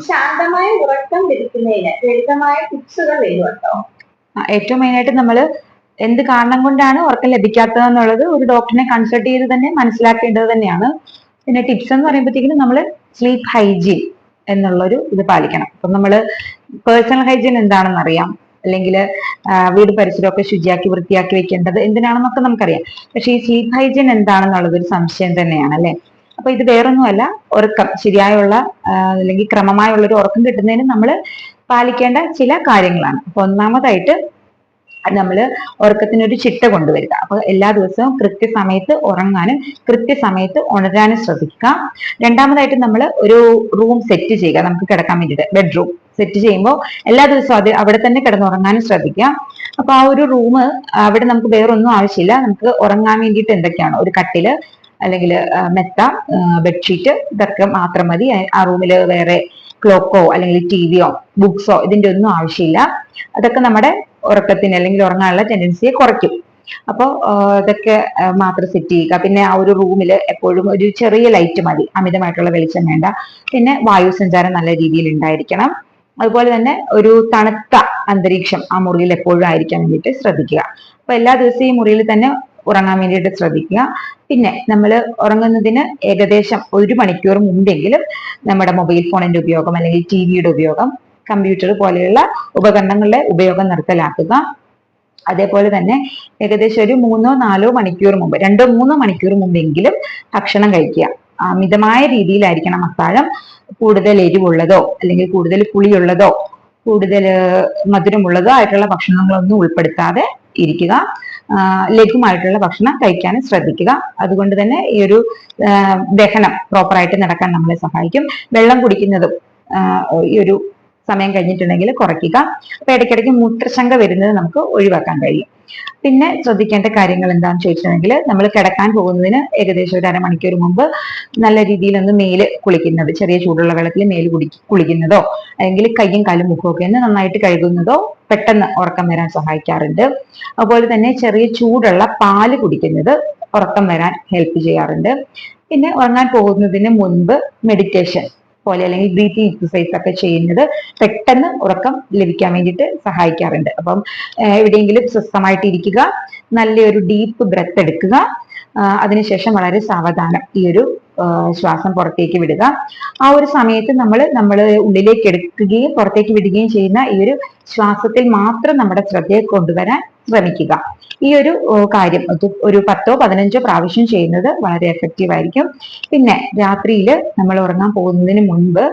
ശാന്തമായ ഉറക്കം ലഭിക്കുന്നതിന് ലളിതമായ ടിപ്സുകൾ വരുമല്ലോ. ഏറ്റവും മെയിനായിട്ട് നമ്മൾ എന്ത് കാരണം കൊണ്ടാണ് ഉറക്കം ലഭിക്കാത്തത് എന്നുള്ളത് ഒരു ഡോക്ടറിനെ കൺസൾട്ട് ചെയ്ത് തന്നെ മനസ്സിലാക്കേണ്ടത് തന്നെയാണ്. പിന്നെ ടിപ്സ് എന്ന് പറയുമ്പോഴത്തേക്കും നമ്മൾ സ്ലീപ്പ് ഹൈജീൻ എന്നുള്ളൊരു ഇത് പാലിക്കണം. അപ്പൊ നമ്മൾ പേഴ്സണൽ ഹൈജീൻ എന്താണെന്ന് അറിയാം, അല്ലെങ്കിൽ വീട് പരിസരമൊക്കെ ശുചിയാക്കി വൃത്തിയാക്കി വെക്കേണ്ടത് എന്തിനാണെന്നൊക്കെ നമുക്കറിയാം. പക്ഷെ ഈ സ്ലീപ്പ് ഹൈജീൻ എന്താണെന്നുള്ളത് ഒരു സംശയം തന്നെയാണ് അല്ലെ. അപ്പൊ ഇത് വേറൊന്നുമല്ല, ഉറക്കം ശരിയായുള്ള അല്ലെങ്കിൽ ക്രമമായുള്ള ഒരു ഉറക്കം കിട്ടുന്നതിന് നമ്മൾ പാലിക്കേണ്ട ചില കാര്യങ്ങളാണ്. അപ്പൊ ഒന്നാമതായിട്ട് നമ്മൾ ഉറക്കത്തിനൊരു ചിട്ട കൊണ്ടുവരിക. അപ്പൊ എല്ലാ ദിവസവും കൃത്യസമയത്ത് ഉറങ്ങാനും കൃത്യസമയത്ത് ഉണരാനും ശ്രദ്ധിക്കുക. രണ്ടാമതായിട്ട് നമ്മൾ ഒരു റൂം സെറ്റ് ചെയ്യുക, നമുക്ക് കിടക്കാൻ വേണ്ടിയിട്ട് ബെഡ്റൂം സെറ്റ് ചെയ്യുമ്പോൾ എല്ലാ ദിവസവും അത് അവിടെ തന്നെ കിടന്നുറങ്ങാനും ശ്രദ്ധിക്കുക. അപ്പൊ ആ ഒരു റൂം അവിടെ നമുക്ക് വേറൊന്നും ആവശ്യമില്ല. നമുക്ക് ഉറങ്ങാൻ വേണ്ടിയിട്ട് എന്തൊക്കെയാണോ, ഒരു കട്ടില് അല്ലെങ്കിൽ മെത്ത, ബെഡ്ഷീറ്റ്, ഇതൊക്കെ മാത്രം മതി. ആ റൂമിൽ വേറെ ക്ലോക്കോ അല്ലെങ്കിൽ ടിവിയോ ബുക്സോ ഇതിന്റെ ഒന്നും ആവശ്യമില്ല. അതൊക്കെ നമ്മുടെ ഉറക്കത്തിന് അല്ലെങ്കിൽ ഉറങ്ങാനുള്ള ടെൻഡൻസിയെ കുറയ്ക്കും. അപ്പോൾ ഇതൊക്കെ മാത്രം സെറ്റ് ചെയ്യുക. പിന്നെ ആ ഒരു റൂമിൽ എപ്പോഴും ഒരു ചെറിയ ലൈറ്റ് മതി, അമിതമായിട്ടുള്ള വെളിച്ചം വേണ്ട. പിന്നെ വായു സഞ്ചാരം നല്ല രീതിയിൽ ഉണ്ടായിരിക്കണം. അതുപോലെ തന്നെ ഒരു തണുത്ത അന്തരീക്ഷം ആ മുറിയിൽ എപ്പോഴും ആയിരിക്കാൻ വേണ്ടിയിട്ട് ശ്രദ്ധിക്കുക. അപ്പൊ എല്ലാ ദിവസവും ഈ മുറിയിൽ തന്നെ ഉറങ്ങാൻ വേണ്ടിയിട്ട് ശ്രദ്ധിക്കുക. പിന്നെ നമ്മൾ ഉറങ്ങുന്നതിന് ഏകദേശം 1 മണിക്കൂർ മുമ്പെങ്കിലും നമ്മുടെ മൊബൈൽ ഫോണിന്റെ ഉപയോഗം അല്ലെങ്കിൽ ടിവിയുടെ ഉപയോഗം, കമ്പ്യൂട്ടർ പോലെയുള്ള ഉപകരണങ്ങളുടെ ഉപയോഗം നിർത്തലാക്കുക. അതേപോലെ തന്നെ ഏകദേശം ഒരു 3-4 മണിക്കൂർ മുമ്പ്, 2-3 മണിക്കൂർ മുമ്പെങ്കിലും ഭക്ഷണം കഴിക്കുക. മിതമായ രീതിയിലായിരിക്കണം അത്താഴം. കൂടുതൽ എരിവുള്ളതോ അല്ലെങ്കിൽ കൂടുതൽ പുളിയുള്ളതോ കൂടുതൽ മധുരമുള്ളതോ ആയിട്ടുള്ള ഭക്ഷണങ്ങളൊന്നും ഉൾപ്പെടുത്താതെ ഇരിക്കുക. ലഘുമായിട്ടുള്ള ഭക്ഷണം കഴിക്കാനും ശ്രദ്ധിക്കുക. അതുകൊണ്ട് തന്നെ ഈ ഒരു ദഹനം പ്രോപ്പറായിട്ട് നടക്കാൻ നമ്മളെ സഹായിക്കും. വെള്ളം കുടിക്കുന്നതും ഈ ഒരു സമയം കഴിഞ്ഞിട്ടുണ്ടെങ്കിൽ കുറയ്ക്കുക. അപ്പൊ ഇടയ്ക്കിടയ്ക്ക് മൂത്രശങ്ക വരുന്നത് നമുക്ക് ഒഴിവാക്കാൻ കഴിയും. പിന്നെ ശ്രദ്ധിക്കേണ്ട കാര്യങ്ങൾ എന്താണെന്ന് ചോദിച്ചിട്ടുണ്ടെങ്കിൽ, നമ്മൾ കിടക്കാൻ പോകുന്നതിന് ഏകദേശം ഒരു അരമണിക്കൂർ മുമ്പ് നല്ല രീതിയിൽ ഒന്ന് മേല് കുളിക്കുന്നത്, ചെറിയ ചൂടുള്ള വെള്ളത്തിൽ മേല് കുളിക്കുന്നതോ അല്ലെങ്കിൽ കയ്യും കാലും മുഖമൊക്കെ ഒന്ന് നന്നായിട്ട് കഴുകുന്നതോ പെട്ടെന്ന് ഉറക്കം വരാൻ സഹായിക്കാറുണ്ട്. അതുപോലെ തന്നെ ചെറിയ ചൂടുള്ള പാല് കുടിക്കുന്നത് ഉറക്കം വരാൻ ഹെൽപ്പ് ചെയ്യാറുണ്ട്. പിന്നെ ഉറങ്ങാൻ പോകുന്നതിന് മുൻപ് മെഡിറ്റേഷൻ പോലെ അല്ലെങ്കിൽ ബ്രീത്തിങ് എക്സസൈസ് ഒക്കെ ചെയ്യുന്നത് പെട്ടെന്ന് ഉറക്കം ലഭിക്കാൻ വേണ്ടിയിട്ട് സഹായിക്കാറുണ്ട്. അപ്പം എവിടെയെങ്കിലും സ്വസ്ഥമായിട്ട് ഇരിക്കുക, നല്ലൊരു ഡീപ്പ് ബ്രെത്ത് എടുക്കുക. അതിനുശേഷം വളരെ സാവധാനം ഈ ഒരു ശ്വാസം പുറത്തേക്ക് വിടുക. ആ ഒരു സമയത്ത് നമ്മൾ ഉള്ളിലേക്ക് എടുക്കുകയും പുറത്തേക്ക് വിടുകയും ചെയ്യുന്ന ഈ ഒരു ശ്വാസത്തിൽ മാത്രം നമ്മുടെ ശ്രദ്ധയെ കൊണ്ടുവരാൻ ശ്രമിക്കുക. ഈ ഒരു കാര്യം ഒരു 10-15 പ്രാവശ്യം ചെയ്യുന്നത് വളരെ എഫക്റ്റീവ് ആയിരിക്കും. പിന്നെ രാത്രിയിൽ നമ്മൾ ഉറങ്ങാൻ പോകുന്നതിന് മുൻപ്